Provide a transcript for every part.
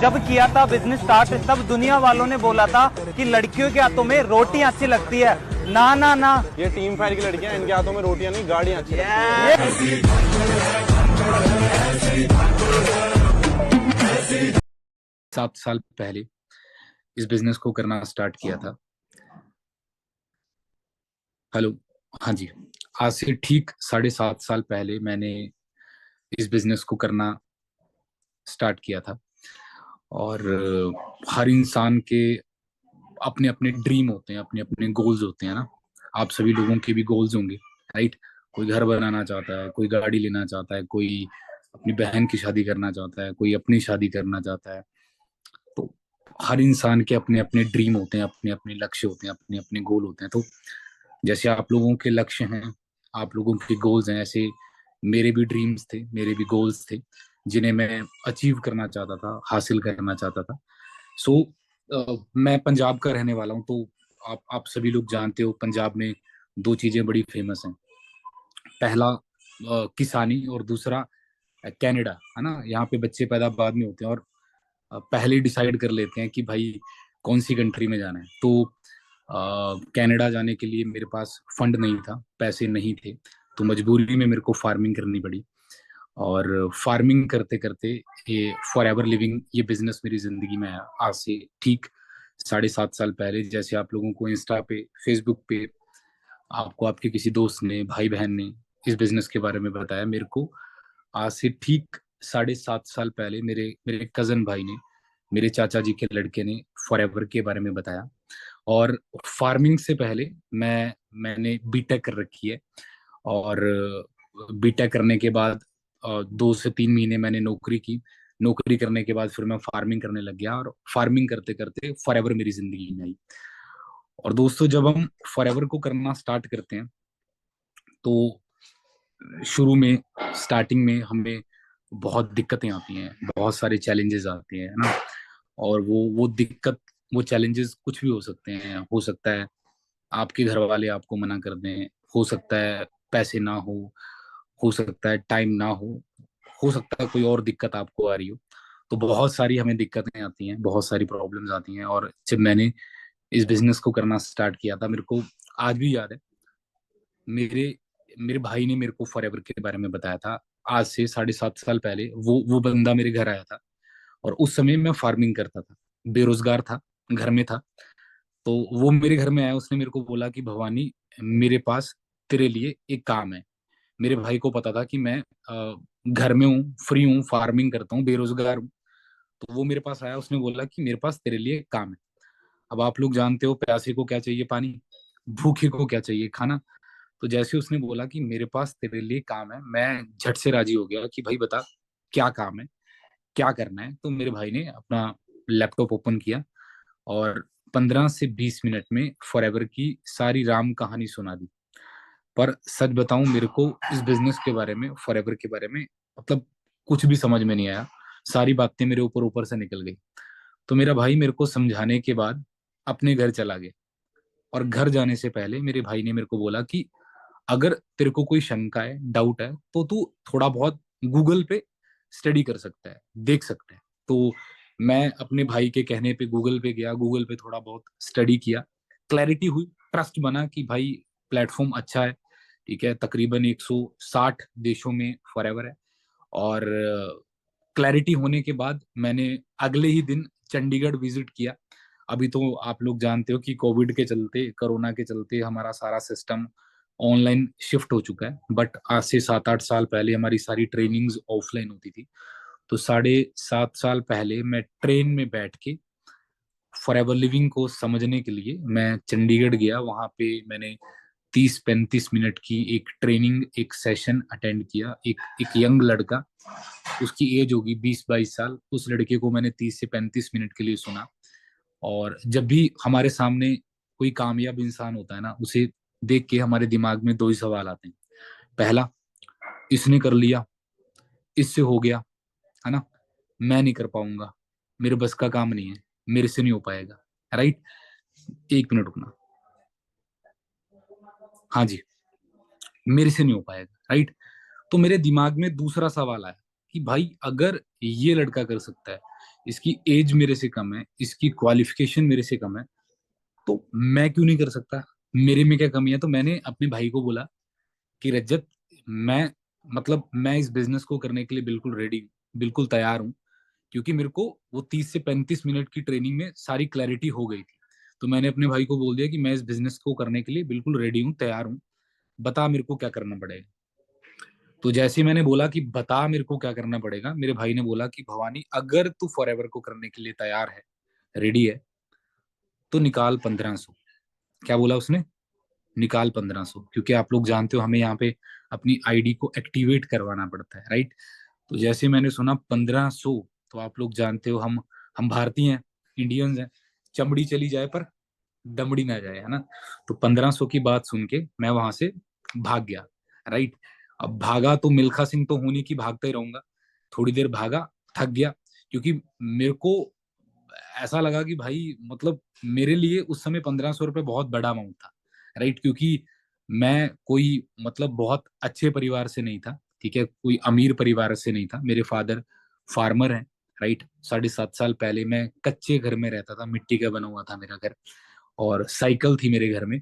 जब किया था बिजनेस स्टार्ट तब दुनिया वालों ने बोला था कि लड़कियों के हाथों में रोटियां अच्छी लगती है। ना ना ना, ये टीम फायर की लड़कियां, इनके हाथों में रोटियां नहीं गाड़ियां अच्छी लगती हैं। 7 साल पहले इस बिजनेस को करना स्टार्ट किया था। हेलो, हाँ जी। आज से ठीक 7.5 साल पहले मैंने इस बिजनेस को करना स्टार्ट किया था। और हर इंसान के अपने अपने ड्रीम होते हैं, अपने अपने गोल्स होते हैं ना। आप सभी लोगों के भी गोल्स होंगे, राइट? कोई घर बनाना चाहता है, कोई गाड़ी लेना चाहता है, कोई अपनी बहन की शादी करना चाहता है, कोई अपनी शादी करना चाहता है। तो हर इंसान के अपने अपने ड्रीम होते हैं, अपने अपने लक्ष्य होते हैं, अपने अपने गोल होते हैं। तो जैसे आप लोगों के लक्ष्य हैं, आप लोगों के गोल्स हैं, ऐसे मेरे भी ड्रीम्स थे, मेरे भी गोल्स थे जिन्हें मैं अचीव करना चाहता था, हासिल करना चाहता था। सो मैं पंजाब का रहने वाला हूँ। तो आप सभी लोग जानते हो पंजाब में दो चीजें बड़ी फेमस हैं। पहला किसानी, और दूसरा कनाडा, है ना। यहाँ पे बच्चे पैदा बाद में होते हैं और पहले डिसाइड कर लेते हैं कि भाई कौन सी कंट्री में जाना है। तो कनाडा जाने के लिए मेरे पास फंड नहीं था, पैसे नहीं थे, तो मजबूरी में मेरे को फार्मिंग करनी पड़ी। और फार्मिंग करते करते ये फॉर एवर लिविंग ये बिजनेस मेरी जिंदगी में आया आज से ठीक 7.5 साल पहले। जैसे आप लोगों को इंस्टा पे, फेसबुक पे आपको आपके किसी दोस्त ने, भाई बहन ने इस बिजनेस के बारे में बताया, मेरे को आज से ठीक 7.5 साल पहले मेरे मेरे कजन भाई ने, मेरे चाचा जी के लड़के ने फॉरएवर के बारे में बताया। और फार्मिंग से पहले मैंने बीटेक कर रखी है। और बीटेक करने के बाद 2 से 3 महीने मैंने नौकरी की। नौकरी करने के बाद फिर मैं फार्मिंग करने लग गया, और फार्मिंग करते करते फॉरएवर मेरी जिंदगी में आई। और दोस्तों, जब हम फॉरएवर को करना स्टार्ट करते हैं तो शुरू में, स्टार्टिंग में हमें बहुत दिक्कतें आती हैं, बहुत सारे चैलेंजेस आते हैं, है ना। और वो दिक्कत, वो चैलेंजेस कुछ भी हो सकते हैं। हो सकता है आपके घर वाले आपको मना कर दें, हो सकता है पैसे ना हो सकता है टाइम ना हो सकता है कोई और दिक्कत आपको आ रही हो। तो बहुत सारी हमें दिक्कतें आती हैं, बहुत सारी प्रॉब्लम्स आती हैं। और जब मैंने इस बिजनेस को करना स्टार्ट किया था, मेरे को आज भी याद है, मेरे मेरे भाई ने मेरे को फॉरएवर के बारे में बताया था। आज से 7.5 साल पहले वो बंदा मेरे घर आया था, और उस समय मैं फार्मिंग करता था, बेरोजगार था, घर में था। तो वो मेरे घर में आया, उसने मेरे को बोला कि भवानी, मेरे पास तेरे लिए एक काम है। मेरे भाई को पता था कि मैं घर में हूँ, फ्री हूँ, फार्मिंग करता हूँ, बेरोजगार हूँ। तो वो मेरे पास आया, उसने बोला कि मेरे पास तेरे लिए एक काम है। अब आप लोग जानते हो, प्यासे को क्या चाहिए? पानी। भूखे को क्या चाहिए? खाना। तो जैसे उसने बोला कि मेरे पास तेरे लिए काम है, मैं झट से राजी हो गया कि भाई बता क्या काम है, क्या करना है। तो मेरे भाई ने अपना लैपटॉप ओपन किया और 15 से 20 मिनट में फॉरएवर की सारी राम कहानी सुना दी। पर सच बताऊं, मेरे को इस बिजनेस के बारे में, फॉरएवर के बारे में, मतलब कुछ भी समझ में नहीं आया। सारी बातें मेरे ऊपर ऊपर से निकल गई। तो मेरा भाई मेरे को समझाने के बाद अपने घर चला गया। और घर जाने से पहले मेरे भाई ने मेरे को बोला कि अगर तेरे को कोई शंका है, डाउट है, तो तू थोड़ा बहुत गूगल पे स्टडी कर सकता है, देख सकता है। तो मैं अपने भाई के कहने पे गूगल पे गया, गूगल पे थोड़ा बहुत स्टडी किया, क्लैरिटी हुई, ट्रस्ट बना कि भाई प्लेटफॉर्म अच्छा है, ठीक है। तकरीबन 160 देशों में फॉरएवर है। और क्लैरिटी होने के बाद मैंने अगले ही दिन चंडीगढ़ विजिट किया। अभी तो आप लोग जानते हो कि कोविड के चलते, कोरोना के चलते हमारा सारा सिस्टम ऑनलाइन शिफ्ट हो चुका है। बट आज से 7-8 साल पहले हमारी सारी ट्रेनिंग्स ऑफलाइन होती थी। तो 7.5 साल पहले मैं ट्रेन में बैठ के फॉरएवर लिविंग को समझने के लिए मैं चंडीगढ़ गया। वहां पे मैंने 30-35 मिनट की एक ट्रेनिंग, एक सेशन अटेंड किया। एक यंग लड़का, उसकी एज होगी 20-22 साल, उस लड़के को मैंने 30 से 35 मिनट के लिए सुना। और जब भी हमारे सामने कोई कामयाब इंसान होता है ना, उसे देख के हमारे दिमाग में दो ही सवाल आते हैं। पहला, इसने कर लिया, इससे हो गया, है ना। मैं नहीं कर पाऊंगा, मेरे बस का काम नहीं है, मेरे से नहीं हो पाएगा, राइट। 1 मिनट रुकना। हाँ जी, मेरे से नहीं हो पाएगा, राइट। तो मेरे दिमाग में दूसरा सवाल आया कि भाई अगर ये लड़का कर सकता है, इसकी एज मेरे से कम है, इसकी क्वालिफिकेशन मेरे से कम है, तो मैं क्यों नहीं कर सकता? मेरे में क्या कमी है? तो मैंने अपने भाई को बोला कि रज्जत, मैं मैं इस बिजनेस को करने के लिए बिल्कुल रेडी, बिल्कुल तैयार हूँ, क्योंकि मेरे को वो 30 से 35 मिनट की ट्रेनिंग में सारी क्लैरिटी हो गई थी। तो मैंने अपने भाई को बोल दिया कि मैं इस बिजनेस को करने के लिए बिल्कुल रेडी हूँ, तैयार हूँ, बता मेरे को क्या करना पड़ेगा। तो जैसे ही मैंने बोला कि बता मेरे को क्या करना पड़ेगा, मेरे भाई ने बोला कि भवानी, अगर तू फॉरएवर को करने के लिए तैयार है, रेडी है, तो निकाल 1500। क्या बोला उसने? निकाल 1500, क्योंकि आप लोग जानते हो हमें यहाँ पे अपनी आईडी को एक्टिवेट करवाना पड़ता है, राइट? तो जैसे मैंने सुना 1500, तो आप लोग जानते हो हम भारतीय हैं, इंडियंस हैं, चमड़ी चली जाए पर दमड़ी ना जाए, है ना? तो 1500 की बात सुन के मैं वहां से भाग गया, राइट? अब भागा तो मिल्खा सिंह तो होनी की भागता ही रहूंगा। थोड़ी देर भागा, थक गया, क्योंकि मेरे को ऐसा लगा कि भाई मेरे लिए उस समय 1500 रुपये बहुत बड़ा अमाउंट था, राइट? क्योंकि मैं कोई बहुत अच्छे परिवार से नहीं था, ठीक है, कोई अमीर परिवार से नहीं था। मेरे फादर फार्मर हैं, राइट? 7.5 साल पहले मैं कच्चे घर में रहता था, मिट्टी का बना हुआ था मेरा घर, और साइकिल थी मेरे घर में।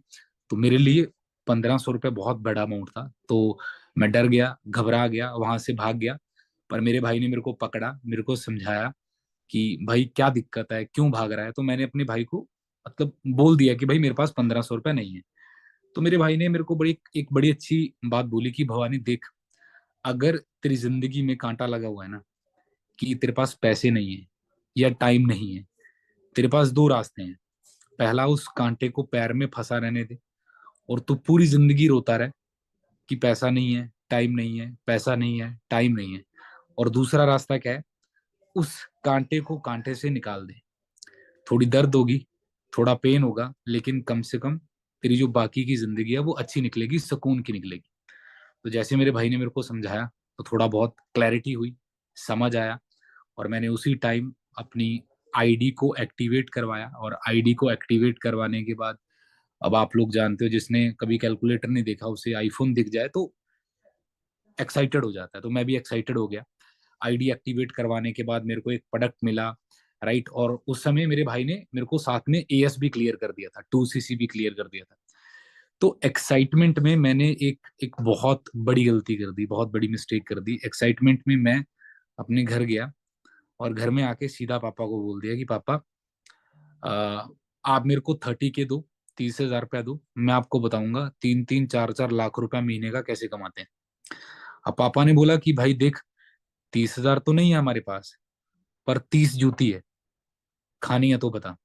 तो मेरे लिए 1500 रुपये बहुत बड़ा अमाउंट था। तो मैं डर गया, घबरा गया, वहां से भाग गया। पर मेरे भाई ने मेरे को पकड़ा, मेरे को समझाया कि भाई क्या दिक्कत है, क्यों भाग रहा है? तो मैंने अपने भाई को बोल दिया कि भाई मेरे पास 1500 रुपये नहीं है। तो मेरे भाई ने मेरे को एक बड़ी अच्छी बात बोली कि भवानी देख, अगर तेरी जिंदगी में कांटा लगा हुआ है ना, कि तेरे पास पैसे नहीं है या टाइम नहीं है, तेरे पास दो रास्ते हैं। पहला, उस कांटे को पैर में फंसा रहने दे और तू पूरी जिंदगी रोता रहे कि पैसा नहीं है, टाइम नहीं है, पैसा नहीं है, टाइम नहीं है। और दूसरा रास्ता क्या है? उस कांटे को कांटे से निकाल दे। थोड़ी दर्द होगी, थोड़ा पेन होगा, लेकिन कम से कम तेरी जो बाकी की जिंदगी है वो अच्छी निकलेगी, सुकून की निकलेगी। तो जैसे मेरे भाई ने मेरे को समझाया, तो थोड़ा बहुत क्लैरिटी हुई, समझ आया, और मैंने उसी टाइम अपनी आईडी को एक्टिवेट करवाया। और आईडी को एक्टिवेट करवाने के बाद, अब आप लोग जानते हो, जिसने कभी कैलकुलेटर नहीं देखा उसे आईफोन दिख जाए तो एक्साइटेड हो जाता है। तो मैं भी एक्साइटेड हो गया। आईडी एक्टिवेट करवाने के बाद मेरे को एक प्रोडक्ट मिला, राइट? और उस समय मेरे भाई ने मेरे को साथ में एएस भी क्लियर कर दिया था, 2सीसी भी क्लियर कर दिया था। तो एक्साइटमेंट में मैंने एक एक बहुत बड़ी गलती कर दी, बहुत बड़ी मिस्टेक कर दी। एक्साइटमेंट में मैं अपने घर गया और घर में आके सीधा पापा को बोल दिया कि पापा, आप मेरे को 30 के दो, 30,000 रुपया दो, मैं आपको बताऊंगा 3-3, 4-4 लाख रुपया महीने का कैसे कमाते हैं। अब पापा ने बोला कि भाई देख, 30,000 तो नहीं है हमारे पास, पर 30 जूती है, खानी है तो बता।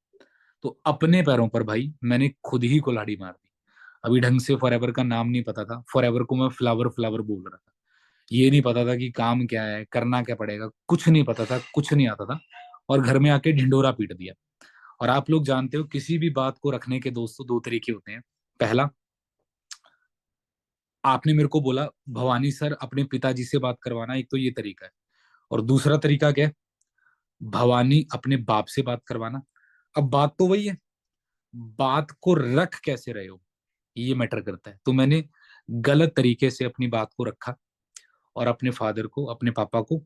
तो अपने पैरों पर भाई मैंने खुद ही कुल्हाड़ी मार दी। अभी ढंग से फॉरएवर का नाम नहीं पता था, फॉरएवर को मैं फ्लावर फ्लावर बोल रहा था। ये नहीं पता था कि काम क्या है, करना क्या पड़ेगा, कुछ नहीं पता था, कुछ नहीं आता था। और घर में आके ढिंडोरा पीट दिया। और आप लोग जानते हो, किसी भी बात को रखने के दोस्तों दो तरीके होते हैं। पहला, आपने मेरे को बोला भवानी सर अपने पिताजी से बात करवाना, एक तो ये तरीका है। और दूसरा तरीका क्या है? भवानी अपने बाप से बात करवाना। अब बात तो वही है, बात को रख कैसे रहे हो, ये मैटर करता है। तो मैंने गलत तरीके से अपनी बात को रखा और अपने फादर को, अपने पापा को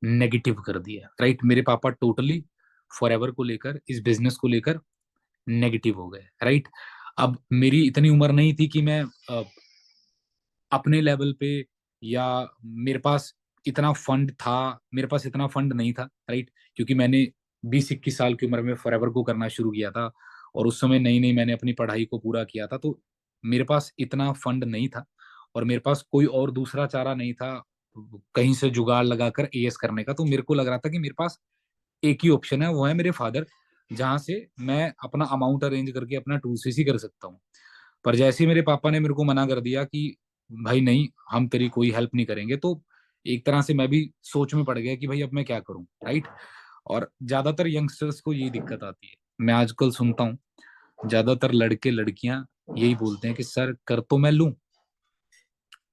नेगेटिव कर दिया, राइट? मेरे पापा टोटली फॉरएवर को लेकर, इस बिजनेस को लेकर नेगेटिव हो गए, राइट? अब मेरी इतनी उम्र नहीं थी कि मैं अपने लेवल पे, या मेरे पास इतना फंड था, मेरे पास इतना फंड नहीं था, राइट? क्योंकि मैंने 20-21 साल की उम्र में फॉरएवर को करना शुरू किया था, और उस समय नई नई मैंने अपनी पढ़ाई को पूरा किया था। तो मेरे पास इतना फंड नहीं था, और मेरे पास कोई और दूसरा चारा नहीं था कहीं से जुगाड़ लगाकर एएस करने का। तो मेरे को लग रहा था कि मेरे पास एक ही ऑप्शन है, वो है मेरे फादर, जहां से मैं अपना अमाउंट अरेंज करके अपना 2सीसी कर सकता हूँ। पर जैसे ही मेरे पापा ने मेरे को मना कर दिया कि भाई नहीं, हम तेरी कोई हेल्प नहीं करेंगे, तो एक तरह से मैं भी सोच में पड़ गया कि भाई अब मैं क्या करूं, राइट? और ज्यादातर यंगस्टर्स को यही दिक्कत आती है। मैं आजकल सुनता हूँ, ज्यादातर लड़के लड़कियां यही बोलते हैं कि सर कर तो मैं लूं,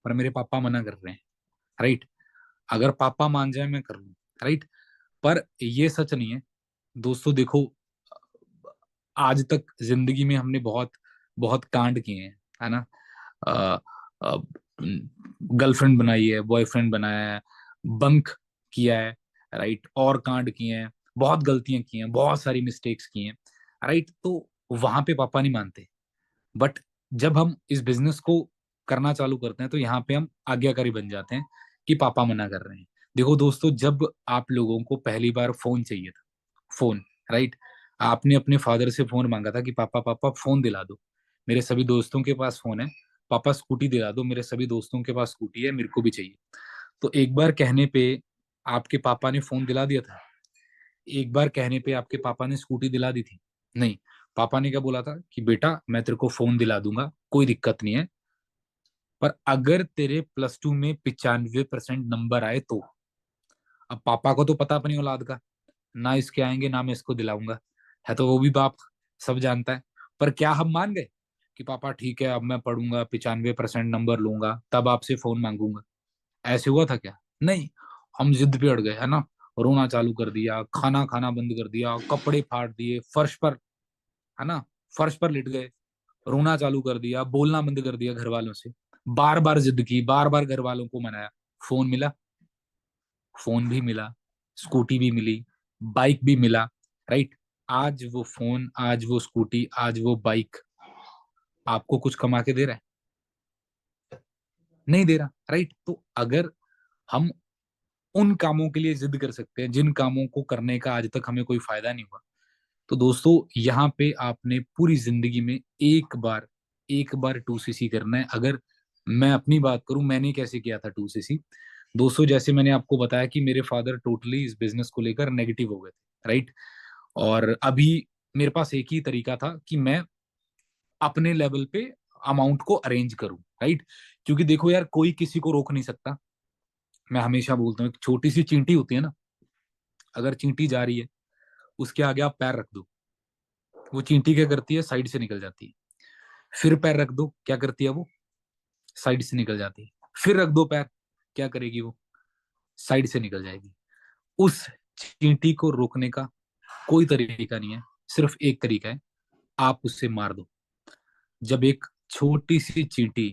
पर मेरे पापा मना कर रहे हैं, राइट? अगर पापा मान जाए मैं कर लूं, राइट? पर ये सच नहीं है दोस्तों। देखो, आज तक जिंदगी में हमने बहुत बहुत कांड किए हैं, है ना? गर्लफ्रेंड बनाई है, बॉयफ्रेंड बनाया है, बंक किया है, राइट? और कांड किए हैं, बहुत गलतियां की हैं, बहुत सारी मिस्टेक्स की हैं, राइट। तो वहां पे पापा नहीं मानते। बट जब हम इस बिजनेस को करना चालू करते हैं तो यहाँ पे हम आज्ञाकारी बन जाते हैं कि पापा मना कर रहे हैं। देखो दोस्तों, जब आप लोगों को पहली बार फोन चाहिए था, फोन, राइट, आपने अपने फादर से फोन मांगा था कि पापा पापा फोन दिला दो, मेरे सभी दोस्तों के पास फोन है। पापा स्कूटी दिला दो, मेरे सभी दोस्तों के पास स्कूटी है, मेरे को भी चाहिए। तो एक बार कहने पे आपके पापा ने फोन दिला दिया था? एक बार कहने पे आपके पापा ने स्कूटी दिला दी थी? नहीं। पापा ने क्या बोला था कि बेटा मैं तेरे को फोन दिला दूंगा, कोई दिक्कत नहीं है, पर अगर तेरे +2 में 95% नंबर आए तो। अब पापा को तो पता अपनी औलाद का, ना इसके आएंगे ना मैं इसको दिलाऊंगा, है तो वो भी बाप, सब जानता है। पर क्या हम मान गए कि पापा ठीक है अब मैं पढ़ूंगा, 95% नंबर लूंगा, तब आपसे फोन मांगूंगा? ऐसे हुआ था क्या? नहीं। हम जिद पे अड़ गए, है ना, रोना चालू कर दिया, खाना खाना बंद कर दिया, कपड़े फाड़ दिए फर्श पर, है ना, फर्श पर लिट गए, रोना चालू कर दिया, बोलना बंद कर दिया घर वालों से, बार बार जिद की, बार बार घर वालों को मनाया। फोन मिला, फोन भी मिला, स्कूटी भी मिली, बाइक भी मिला, राइट। आज वो फोन, आज वो स्कूटी, आज वो बाइक आपको कुछ कमा के दे रहा है? नहीं दे रहा, राइट। तो अगर हम उन कामों के लिए जिद कर सकते हैं जिन कामों को करने का आज तक हमें कोई फायदा नहीं हुआ, तो दोस्तों यहाँ पे आपने पूरी जिंदगी में एक बार 2cc करना है। अगर मैं अपनी बात करूं, मैंने कैसे किया था 2cc। दोस्तों जैसे मैंने आपको बताया कि मेरे फादर टोटली इस बिजनेस को लेकर नेगेटिव हो गए थे, राइट। और अभी मेरे पास एक ही तरीका था कि मैं अपने लेवल पे अमाउंट को अरेंज करूं, राइट। क्योंकि देखो यार, कोई किसी को रोक नहीं सकता। मैं हमेशा बोलता हूँ, एक छोटी सी चींटी होती है ना, अगर चींटी जा रही है, उसके आगे आप पैर रख दो, वो चींटी क्या करती है, साइड से निकल जाती है। फिर पैर रख दो, क्या करती है वो, साइड से निकल जाती है। फिर रख दो पैर, क्या करेगी वो, साइड से निकल जाएगी। उस चींटी को रोकने का कोई तरीका नहीं है, सिर्फ एक तरीका है, आप उससे मार दो। जब एक छोटी सी चींटी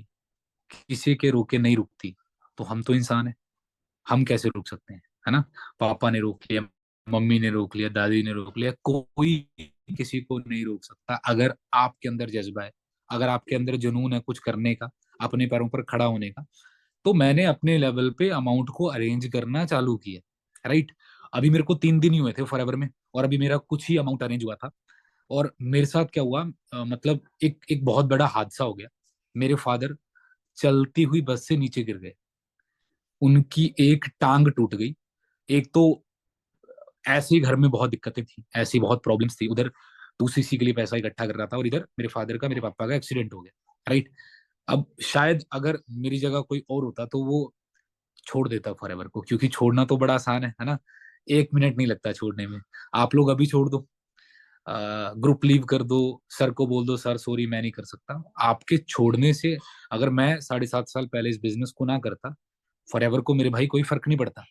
किसी के रोके नहीं रुकती, तो हम तो इंसान है, हम कैसे रोक सकते हैं, है ना। पापा ने रोक लिया, मम्मी ने रोक लिया, दादी ने रोक लिया, कोई किसी को नहीं रोक सकता। अगर आपके अंदर जज्बा है, अगर आपके अंदर जुनून है कुछ करने का, अपने पैरों पर खड़ा होने का, तो मैंने अपने लेवल पे अमाउंट को अरेंज करना चालू किया, राइट। अभी मेरे को 3 दिन ही हुए थे फॉरएवर में, और अभी मेरा कुछ ही अमाउंट अरेंज हुआ था। और मेरे साथ क्या हुआ, मतलब एक एक बहुत बड़ा हादसा हो गया। मेरे फादर चलती हुई बस से नीचे गिर गए, उनकी एक टांग टूट गई। एक तो ऐसे ही घर में बहुत दिक्कतें थी, ऐसी बहुत प्रॉब्लम्स थी, उधर 2cc के लिए पैसा इकट्ठा कर रहा था, और इधर मेरे फादर का, मेरे पापा का एक्सीडेंट हो गया, राइट। अब शायद अगर मेरी जगह कोई और होता तो वो छोड़ देता फॉरएवर को, क्योंकि छोड़ना तो बड़ा आसान है ना, 1 मिनट नहीं लगता छोड़ने में। आप लोग अभी छोड़ दो, ग्रुप लीव कर दो, सर को बोल दो सर सॉरी मैं नहीं कर सकता, आपके छोड़ने से। अगर मैं 7.5 साल पहले इस बिजनेस को ना करता, फॉरएवर को मेरे भाई कोई फर्क नहीं पड़ता,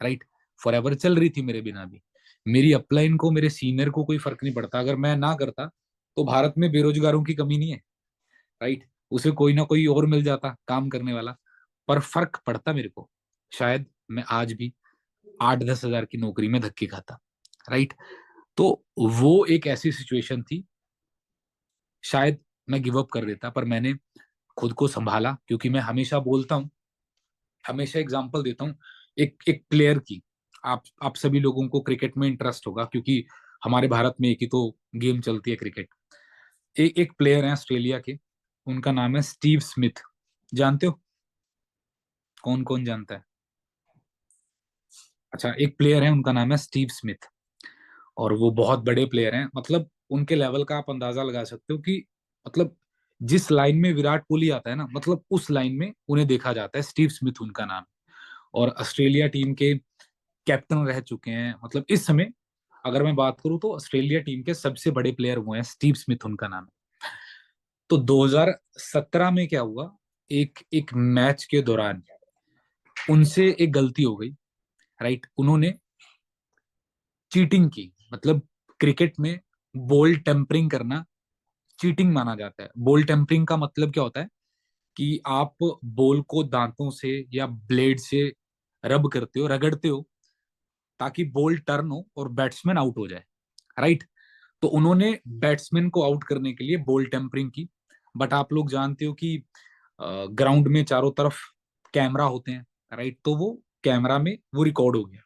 राइट। फॉरएवर चल रही थी मेरे बिना भी, मेरी अपलाइन को, मेरे सीनियर को कोई फर्क नहीं पड़ता। अगर मैं ना करता तो भारत में बेरोजगारों की कमी नहीं है, राइट, उसे कोई ना कोई और मिल जाता काम करने वाला। पर फर्क पड़ता मेरे को, शायद मैं आज भी 8-10 हजार की नौकरी में धक्के खाता, राइट। तो वो एक ऐसी सिचुएशन थी, शायद मैं गिव अप कर देता, पर मैंने खुद को संभाला। क्योंकि मैं हमेशा बोलता हूँ, हमेशा एग्जांपल देता हूँ एक एक प्लेयर की। आप सभी लोगों को क्रिकेट में इंटरेस्ट होगा, क्योंकि हमारे भारत में एक ही तो गेम चलती है, क्रिकेट। एक प्लेयर है ऑस्ट्रेलिया के, उनका नाम है स्टीव स्मिथ। जानते हो? कौन कौन जानता है? अच्छा, एक प्लेयर है उनका नाम है स्टीव स्मिथ, और वो बहुत बड़े प्लेयर हैं। मतलब उनके लेवल का आप अंदाजा लगा सकते हो कि, मतलब जिस लाइन में विराट कोहली आता है ना, मतलब उस लाइन में उन्हें देखा जाता है। स्टीव स्मिथ उनका नाम है, और ऑस्ट्रेलिया टीम के कैप्टन रह चुके हैं। मतलब इस समय अगर मैं बात करूं तो ऑस्ट्रेलिया टीम के सबसे बड़े प्लेयर वो हैं, स्टीव स्मिथ उनका नाम है। तो 2017 में क्या हुआ, एक एक मैच के दौरान उनसे एक गलती हो गई, राइट। उन्होंने चीटिंग की। मतलब क्रिकेट में बॉल टेम्परिंग करना चीटिंग माना जाता है। बॉल टेम्परिंग का मतलब क्या होता है कि आप बॉल को दांतों से या ब्लेड से रब करते हो, रगड़ते हो, ताकि बॉल टर्न हो और बैट्समैन आउट हो जाए, राइट। तो उन्होंने बैट्समैन को आउट करने के लिए बॉल टेम्परिंग की। बट आप लोग जानते हो कि ग्राउंड में चारों तरफ कैमरा होते हैं, राइट। तो वो कैमरा में वो रिकॉर्ड हो गया,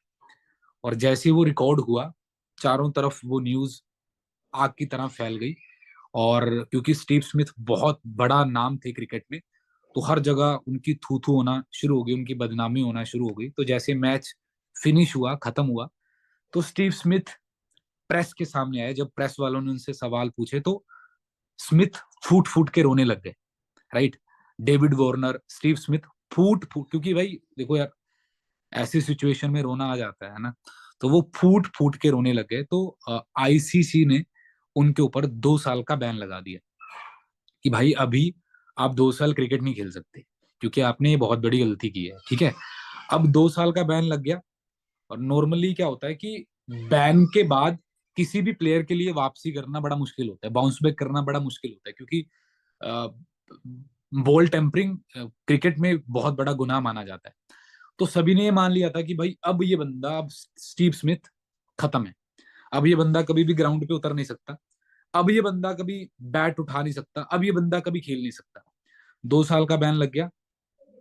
और जैसे वो रिकॉर्ड हुआ चारों तरफ वो न्यूज आग की तरह फैल गई। और क्योंकि स्टीव स्मिथ बहुत बड़ा नाम थे क्रिकेट में, तो हर जगह उनकी थू थू होना शुरू हो गई, उनकी बदनामी होना शुरू हो गई। तो जैसे मैच फिनिश हुआ, खत्म हुआ, तो स्टीव स्मिथ प्रेस के सामने आए। जब प्रेस वालों ने उनसे सवाल पूछे तो स्मिथ फूट फूट के रोने लग गए, right. David Warner, Steve Smith फूट फूट, क्योंकि भाई देखो यार, ऐसी सिचुएशन में रोना आ जाता है ना, तो वो फूट फूट के रोने लग गए। तो आईसीसी ने उनके ऊपर 2 साल का बैन लगा दिया कि भाई अभी आप 2 साल क्रिकेट नहीं खेल सकते, क्योंकि आपने ये बहुत बड़ी गलती की है, ठीक है। अब 2 साल का बैन लग गया। और नॉर्मली क्या होता है कि बैन के बाद किसी भी प्लेयर के लिए वापसी करना बड़ा मुश्किल होता है, बाउंस बैक करना बड़ा मुश्किल होता है, क्योंकि बॉल टेम्परिंग क्रिकेट में बहुत बड़ा गुनाह माना जाता है। तो सभी ने ये मान लिया था कि भाई अब ये बंदा, अब स्टीव स्मिथ खत्म है, अब ये बंदा कभी भी ग्राउंड पे उतर नहीं सकता, अब ये बंदा कभी बैट उठा नहीं सकता, अब ये बंदा कभी खेल नहीं सकता। 2 साल का बैन लग गया।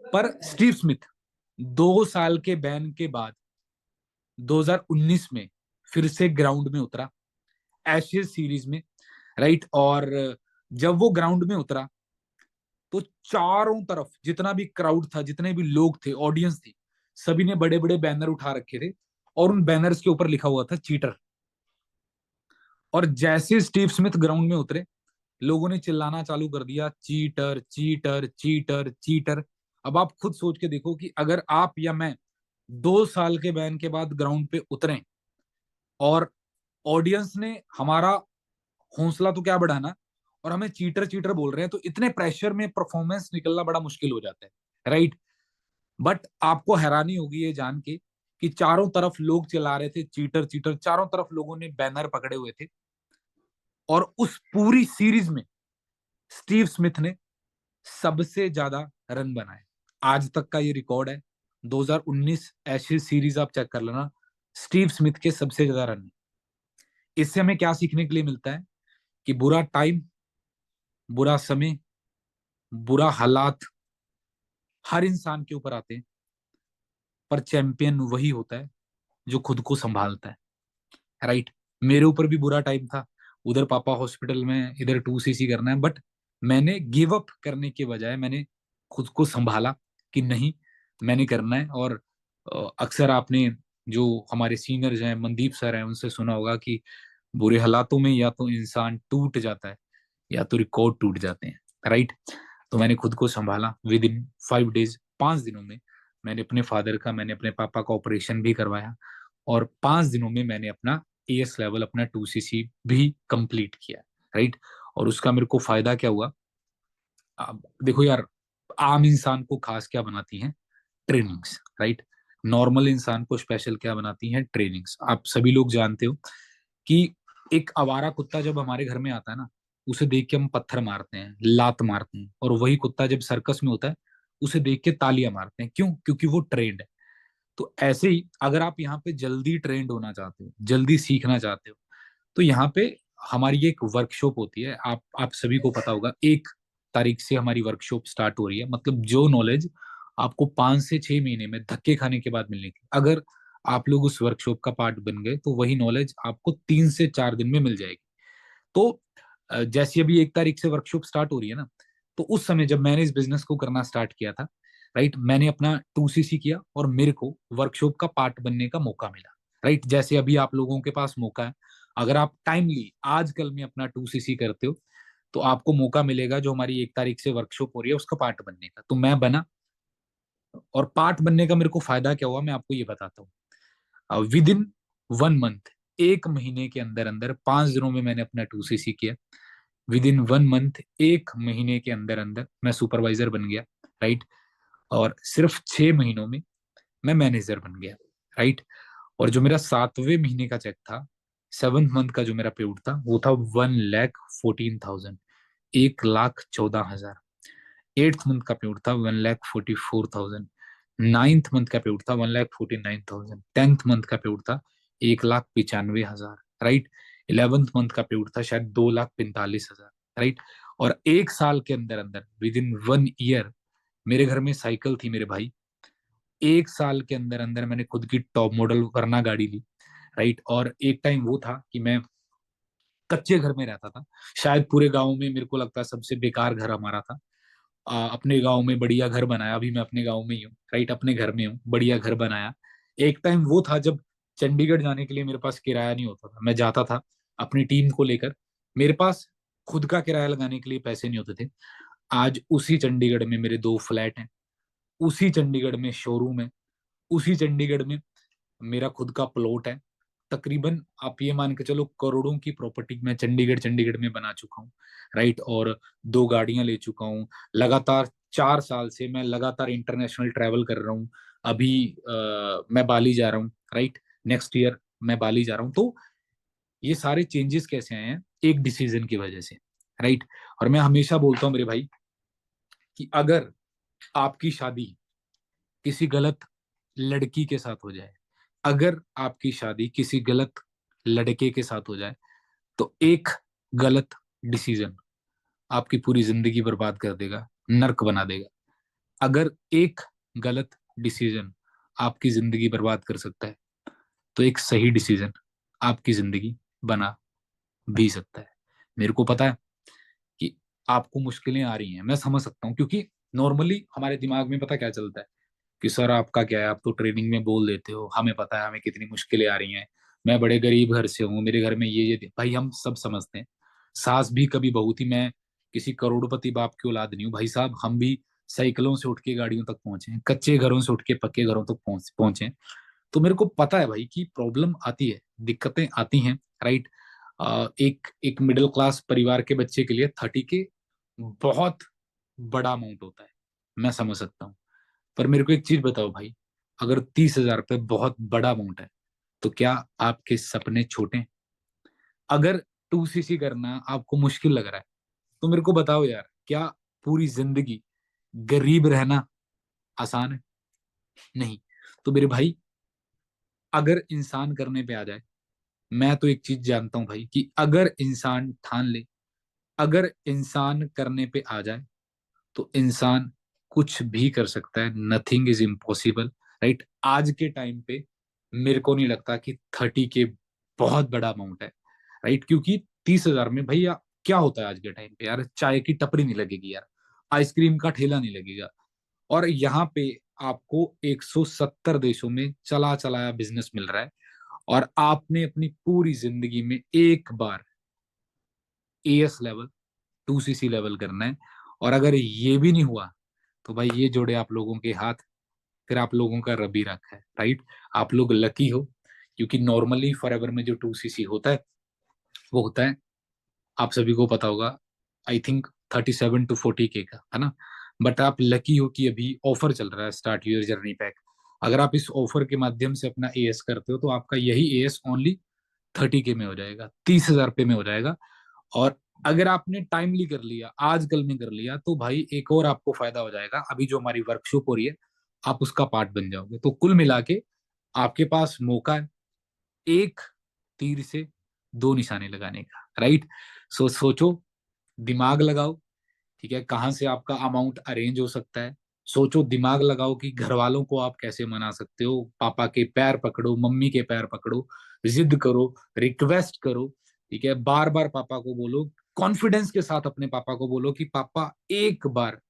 पर स्टीव स्मिथ 2 साल के बैन के बाद 2019 में फिर से ग्राउंड में उतरा, एशेज सीरीज में, राइट। और जब वो ग्राउंड में उतरा तो चारों तरफ जितना भी क्राउड था, जितने भी लोग थे, ऑडियंस थी, सभी ने बड़े बड़े बैनर उठा रखे थे, और उन बैनर्स के ऊपर लिखा हुआ था चीटर। और जैसे स्टीव स्मिथ ग्राउंड में उतरे, लोगों ने चिल्लाना चालू कर दिया, चीटर चीटर चीटर चीटर। अब आप खुद सोच के देखो कि अगर आप या मैं 2 साल के बैन के बाद ग्राउंड पे उतरे, और ऑडियंस ने हमारा हौसला तो क्या बढ़ाना, और हमें चीटर चीटर बोल रहे हैं, तो इतने प्रेशर में परफॉर्मेंस निकलना बड़ा मुश्किल हो जाता है, राइट। बट आपको हैरानी होगी ये जान के कि चारों तरफ लोग चिल्ला रहे थे चीटर चीटर, चारों तरफ लोगों ने बैनर पकड़े हुए थे। और उस पूरी सीरीज में स्टीव स्मिथ ने सबसे ज्यादा रन बनाए। आज तक का ये रिकॉर्ड है, 2019 एशेज सीरीज आप चेक कर लेना, स्टीव स्मिथ के सबसे ज्यादा रन। इससे हमें क्या सीखने के लिए मिलता है कि बुरा टाइम, बुरा समय, बुरा हालात हर इंसान के ऊपर आते हैं, पर चैंपियन वही होता है जो खुद को संभालता है, राइट। मेरे ऊपर भी बुरा टाइम था, उधर पापा हॉस्पिटल में, इधर 2cc करना है, बट मैंने गिव अप करने के बजाय मैंने खुद को संभाला कि नहीं, मैंने करना है। और अक्सर आपने जो हमारे सीनियर्स हैं, मनदीप सर हैं, उनसे सुना होगा कि बुरे हालातों में या तो इंसान टूट जाता है या तो रिकॉर्ड टूट जाते हैं, राइट। तो मैंने खुद को संभाला। विद इन 5 डेज, 5 दिनों में मैंने अपने फादर का, मैंने अपने पापा का ऑपरेशन भी करवाया, और 5 दिनों में मैंने अपना एएस लेवल, अपना 2cc भी कंप्लीट किया, राइट। और उसका मेरे को फायदा क्या हुआ, अब देखो यार, आम इंसान को खास क्या बनाती हैं, ट्रेनिंग्स, राइट। नॉर्मल इंसान को स्पेशल क्या बनाती हैं, ट्रेनिंग्स। आप सभी लोग जानते हो कि एक आवारा कुत्ता जब हमारे घर में आता है ना, उसे देख के हम पत्थर मारते हैं, लात मारते हैं, और वही कुत्ता जब सर्कस में होता है उसे देख के तालियां मारते हैं। क्यों? क्योंकि वो ट्रेंड है। तो ऐसे ही अगर आप यहाँ पे जल्दी ट्रेंड होना चाहते हो, जल्दी सीखना चाहते हो, तो यहाँ पे हमारी एक वर्कशॉप होती है। आप सभी को पता होगा, 1 तारीख से हमारी वर्कशॉप स्टार्ट हो रही है। मतलब जो नॉलेज आपको 5 से 6 महीने में धक्के खाने के बाद मिलने की, अगर आप लोग उस वर्कशॉप का पार्ट बन गए, तो वही नॉलेज आपको 3 से 4 दिन में मिल जाएगी। तो जैसे अभी 1 तारीख से वर्कशॉप स्टार्ट हो रही है ना, तो उस समय जब मैंने इस बिजनेस को करना स्टार्ट किया था, राइट, मैंने अपना 2cc किया और मेरे को वर्कशॉप का पार्ट बनने का मौका मिला, राइट। जैसे अभी आप लोगों के पास मौका है, अगर आप टाइमली आजकल में अपना 2cc करते हो, तो आपको मौका मिलेगा जो हमारी 1 तारीख से वर्कशॉप हो रही है उसका पार्ट बनने का। तो मैं बना, और पार्ट बनने का मेरे को फायदा क्या हुआ मैं आपको ये बताता हूँ। विद इन 1 मंथ, 1 महीने के अंदर अंदर, 5 दिनों में मैंने अपना 2cc किया। विद इन 1 मंथ, 1 महीने के अंदर अंदर मैं सुपरवाइजर बन गया, राइट। और सिर्फ 6 महीनों में मैं मैनेजर बन गया, राइट। और जो मेरा 7वें महीने का चेक था, 7th मंथ का जो मेरा पेआउट था, वो था 1,14,000, 1,14,000। 8th मंथ का पेआउट था 1,44,000। नाइन्थ मंथ का पेमेंट था 1,49,000, 10th मंथ का पेमेंट था 1,95,000, राइट। 11th मंथ का पेमेंट था शायद 2,45,000, राइट। और एक साल के अंदर अंदर विद इन 1 ईयर मेरे घर में साइकिल थी मेरे भाई। एक साल के अंदर अंदर मैंने खुद की टॉप मॉडल वरना गाड़ी ली, राइट। और एक टाइम वो था कि मैं कच्चे घर में रहता था, शायद पूरे गांव में मेरे को लगता है सबसे बेकार घर हमारा था। अपने गांव में बढ़िया घर बनाया, अभी मैं अपने गांव में ही हूँ, राइट, अपने घर में हूँ, बढ़िया घर बनाया। एक टाइम वो था जब चंडीगढ़ जाने के लिए मेरे पास किराया नहीं होता था, मैं जाता था अपनी टीम को लेकर, मेरे पास खुद का किराया लगाने के लिए पैसे नहीं होते थे। आज उसी चंडीगढ़ में मेरे 2 फ्लैट हैं, उसी चंडीगढ़ में शोरूम है, उसी चंडीगढ़ में मेरा खुद का प्लॉट है। तकरीबन आप ये मान के चलो करोड़ों की प्रॉपर्टी मैं चंडीगढ़ चंडीगढ़ में बना चुका हूँ, राइट। और 2 गाड़ियां ले चुका हूँ। लगातार 4 साल से मैं लगातार इंटरनेशनल ट्रैवल कर रहा हूँ। अभी मैं बाली जा रहा हूँ, राइट। नेक्स्ट ईयर मैं बाली जा रहा हूँ। तो ये सारे चेंजेस कैसे आए हैं? एक डिसीजन की वजह से, राइट। और मैं हमेशा बोलता हूँ मेरे भाई कि अगर आपकी शादी किसी गलत लड़की के साथ हो जाए, अगर आपकी शादी किसी गलत लड़के के साथ हो जाए, तो एक गलत डिसीजन आपकी पूरी जिंदगी बर्बाद कर देगा, नर्क बना देगा। अगर एक गलत डिसीजन आपकी जिंदगी बर्बाद कर सकता है, तो एक सही डिसीजन आपकी जिंदगी बना भी सकता है। मेरे को पता है कि आपको मुश्किलें आ रही हैं, मैं समझ सकता हूँ, क्योंकि नॉर्मली हमारे दिमाग में पता क्या चलता है कि सर आपका क्या है, आप तो ट्रेनिंग में बोल देते हो, हमें पता है हमें कितनी मुश्किलें आ रही हैं, मैं बड़े गरीब घर से हूँ, मेरे घर में ये भाई हम सब समझते हैं। सास भी कभी बहू थी, मैं किसी करोड़पति बाप की औलाद नहीं हूँ भाई साहब, हम भी साइकिलों से उठ के गाड़ियों तक पहुंचे हैं, कच्चे घरों से उठ के पक्के घरों तक पहुंचे हैं। तो मेरे को पता है भाई कि प्रॉब्लम आती है, दिक्कतें आती हैं, राइट। एक एक मिडिल क्लास परिवार के बच्चे के लिए 30K बहुत बड़ा अमाउंट होता है, मैं समझ सकता हूँ। पर मेरे को एक चीज बताओ भाई, अगर 30,000 रुपये बहुत बड़ा अमाउंट है, तो क्या आपके सपने छोटे हैं? अगर 2cc करना आपको मुश्किल लग रहा है, तो मेरे को बताओ यार, क्या पूरी जिंदगी गरीब रहना आसान है? नहीं। तो मेरे भाई, अगर इंसान करने पे आ जाए, मैं तो एक चीज जानता हूं भाई कि अगर इंसान ठान ले, अगर इंसान करने पे आ जाए, तो इंसान कुछ भी कर सकता है। Nothing is impossible, right. आज के टाइम पे मेरे को नहीं लगता कि 30K बहुत बड़ा अमाउंट है, राइट। क्योंकि 30,000 में भैया क्या होता है आज के टाइम पे यार, चाय की टपरी नहीं लगेगी यार, आइसक्रीम का ठेला नहीं लगेगा। और यहाँ पे आपको 170 देशों में चला चलाया बिजनेस मिल रहा है, और आपने अपनी पूरी जिंदगी में एक बार एएस लेवल 2cc लेवल करना है। और अगर ये भी नहीं हुआ, तो भाई ये जोड़े आप लोगों के हाथ, फिर आप लोगों का रबी रखा है, राइट। आप लोग लकी हो, क्योंकि नॉर्मली फॉरएवर में जो 2cc होता है वो होता है, आप सभी को पता होगा, आई थिंक 37 to 40K का, है ना। बट आप लकी हो कि अभी ऑफर चल रहा है, स्टार्ट यूर जर्नी पैक। अगर आप इस ऑफर के माध्यम से अपना एएस करते हो, तो आपका यही एएस ओनली 30K में हो जाएगा, 30,000 रुपये में हो जाएगा। और अगर आपने टाइमली कर लिया, आज कल में कर लिया, तो भाई एक और आपको फायदा हो जाएगा, अभी जो हमारी वर्कशॉप हो रही है, आप उसका पार्ट बन जाओगे। तो कुल मिला के आपके पास मौका है एक तीर से 2 निशाने लगाने का, राइट। सोचो, दिमाग लगाओ, ठीक है, कहाँ से आपका अमाउंट अरेंज हो सकता है। सोचो, दिमाग लगाओ कि घर वालों को आप कैसे मना सकते हो, पापा के पैर पकड़ो, मम्मी के पैर पकड़ो, जिद करो, रिक्वेस्ट करो, ठीक है, बार बार पापा को बोलो, कॉन्फिडेंस के साथ अपने पापा को बोलो कि पापा एक बार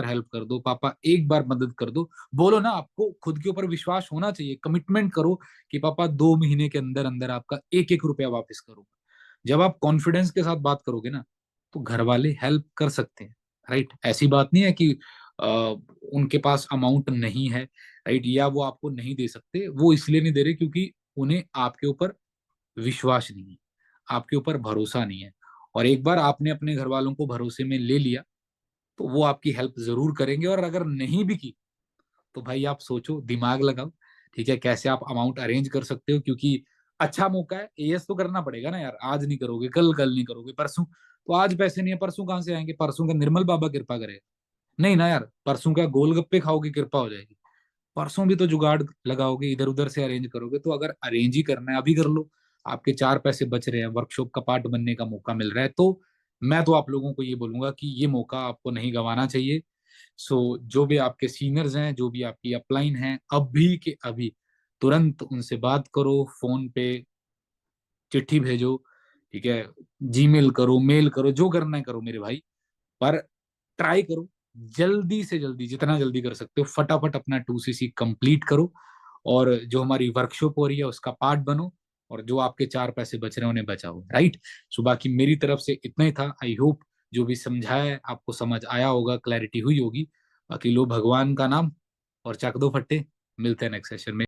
हेल्प कर दो, पापा एक बार मदद कर दो। बोलो ना, आपको खुद के ऊपर विश्वास होना चाहिए, कमिटमेंट करो कि पापा 2 महीने के अंदर अंदर आपका एक एक रुपया वापस करूंगा। जब आप कॉन्फिडेंस के साथ बात करोगे ना, तो घर वाले हेल्प कर सकते हैं, राइट। ऐसी बात नहीं है कि आ, उनके पास अमाउंट नहीं है, राइट, या वो आपको नहीं दे सकते। वो इसलिए नहीं दे रहे क्योंकि उन्हें आपके ऊपर विश्वास नहीं है, आपके ऊपर भरोसा नहीं है। और एक बार आपने अपने घर वालों को भरोसे में ले लिया, तो वो आपकी हेल्प जरूर करेंगे। और अगर नहीं भी की, तो भाई आप सोचो, दिमाग लगाओ, ठीक है, कैसे आप अमाउंट अरेंज कर सकते हो। क्योंकि अच्छा मौका है, एएस तो करना पड़ेगा ना यार, आज नहीं करोगे, कल नहीं करोगे, परसों, तो आज पैसे नहीं है, परसों कहाँ से आएंगे? परसों का निर्मल बाबा कृपा करेगा? नहीं ना यार, परसों का गोलगप्पे खाओगे कृपा हो जाएगी? परसों भी तो जुगाड़ लगाओगे, इधर उधर से अरेंज करोगे। तो अगर अरेंज ही करना है अभी कर लो, आपके 4 पैसे बच रहे हैं, वर्कशॉप का पार्ट बनने का मौका मिल रहा है, तो मैं तो आप लोगों को ये बोलूंगा कि ये मौका आपको नहीं गंवाना चाहिए। सो जो भी आपके सीनियर्स हैं, जो भी आपकी अपलाइन हैं, अभी के अभी तुरंत उनसे बात करो, फोन पे चिट्ठी भेजो, ठीक है, जीमेल करो, मेल करो, जो करना है करो मेरे भाई, पर ट्राई करो जल्दी से जल्दी, जितना जल्दी कर सकते हो फटाफट अपना 2cc कंप्लीट करो, और जो हमारी वर्कशॉप हो रही है उसका पार्ट बनो, और जो आपके 4 पैसे बच रहे हैं उन्हें बचाओ, राइट। सो बाकी मेरी तरफ से इतना ही था। आई होप जो भी समझाया है आपको समझ आया होगा, क्लैरिटी हुई होगी। बाकी लो भगवान का नाम और चक दो फट्टे। मिलते हैं नेक्स्ट सेशन में।